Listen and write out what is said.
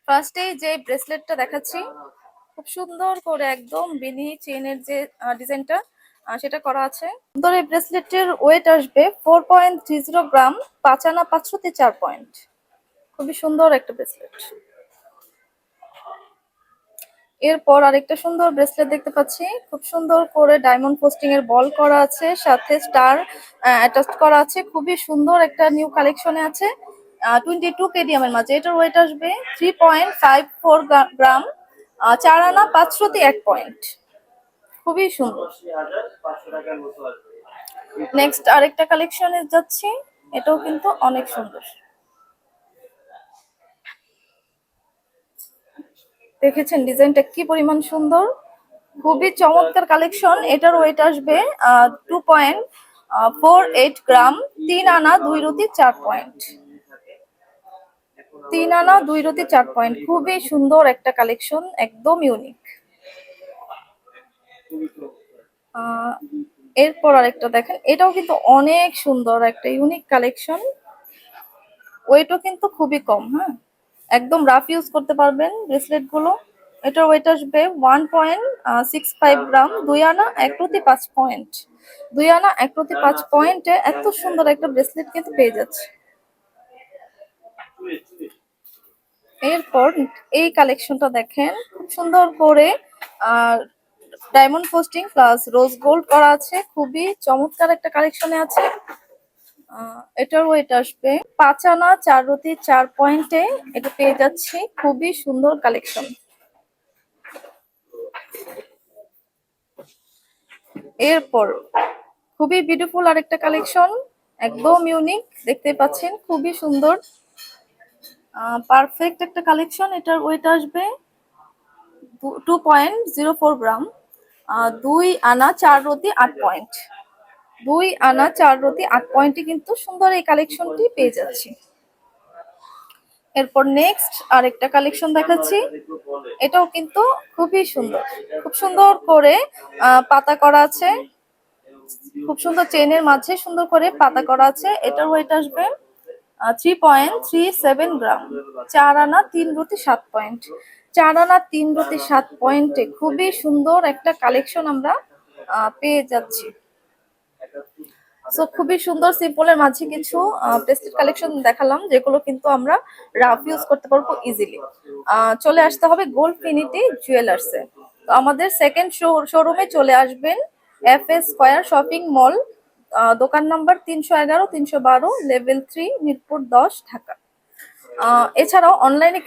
ফার্স্টেই যে ব্রেসলেটটা দেখাচ্ছি, খুব সুন্দর করে একদম বেনি চেইনের যে ডিজাইনটা সেটা করা আছে। সুন্দর এই ব্রেসলেটের ওয়েট আসবে 4.30 গ্রাম, 5 আনা 504 পয়েন্ট। খুবই সুন্দর একটা ব্রেসলেট। এরপর আরেকটা সুন্দর ব্রেসলেট দেখতে পাচ্ছি, খুব সুন্দর করে ডায়মন্ড পোস্টিং এর বল করা আছে, সাথে স্টার অ্যাটাচ করা আছে। খুবই সুন্দর একটা নিউ কালেকশনে আছে 22 কেডিএম এর মাঝে। এটার ওয়েট আসবে 3.54 গ্রাম, 4 আনা 501 পয়েন্ট। খুবই সুন্দর। নেক্সট আরেকটা কালেকশনে যাচ্ছি, এটাও কিন্তু অনেক সুন্দর। দেখেছেন ডিজাইনটা কি পরিমাণ সুন্দর, খুবই চমৎকার কালেকশন। এটার ওয়েট আসবে 2.48 গ্রাম, 3 আনা 2 রুটি 4 পয়েন্ট। 3 আনা 2 রুটি 4 পয়েন্ট, খুবই সুন্দর একটা কালেকশন, একদম ইউনিক। এরপর আরেকটা দেখেন, এটাও কিন্তু অনেক সুন্দর একটা ইউনিক কালেকশন। ওয়েটও কিন্তু খুবই কম, হ্যাঁ, একদম রাফ ইউজ করতে পারবেন ব্রেসলেট গুলো। এটার ওয়েট আসবে 1.65 গ্রাম, 2 আনা 1 রুটি 5 পয়েন্ট। 2 আনা 1 রুটি 5 পয়েন্টে এত সুন্দর একটা ব্রেসলেট কিন্তু পেয়ে যাচ্ছে। এরপর এই কালেকশনটা দেখেন, খুব সুন্দর করে diamond posting plus rose gold করা আছে, খুবই চমৎকার একটা কালেকশনে আছে। এটার ওয়েট আসবে 5 আনা 4 রুটি 4 পয়েন্টে এটা পেয়ে যাচ্ছি। খুবই সুন্দর কালেকশন। এরপর খুবই বিউটিফুল আরেকটা কালেকশন, একদম ইউনিক, দেখতে পাচ্ছেন খুবই সুন্দর পারফেক্ট একটা কালেকশন। এটার ওয়েট আসবে 2.04 গ্রাম, 2 আনা 4 রুটি 8 পয়েন্ট। 2 আনা 4 রুটি 8 পয়েন্টে কিন্তু সুন্দর এই কালেকশনটি পেয়ে যাচ্ছি। এরপর নেক্সট আরেকটা কালেকশন দেখাচ্ছি, এটাও কিন্তু খুবই সুন্দর, খুব সুন্দর করে পাতা করা আছে, খুব সুন্দর চেনের মাঝে সুন্দর করে পাতা করা আছে। এটার ওয়েট আসবে 3.37 গ্রাম, 4 আনা 3 রুটি 7 পয়েন্ট। 4 আনা 3 রুটি 7 পয়েন্টে খুবই সুন্দর একটা কালেকশন আমরা পেয়ে যাচ্ছি। সো খুবই সুন্দর সিম্পলের মাঝে কিছু প্রেস্টিজ কালেকশন দেখালাম, যেগুলো কিন্তু আমরা রাফ ইউজ করতে পারবো ইজিলি। চলে আসতে হবে গোল্ডফিনিটি জুয়েলার্সে। তো আমাদের সেকেন্ড শোরুমে চলে আসবেন, FS স্কয়ার শপিং মল, দোকান নাম্বার 311 312, লেভেল 3, মিরপুর 10, ঢাকা। এছাড়াও অনলাইনে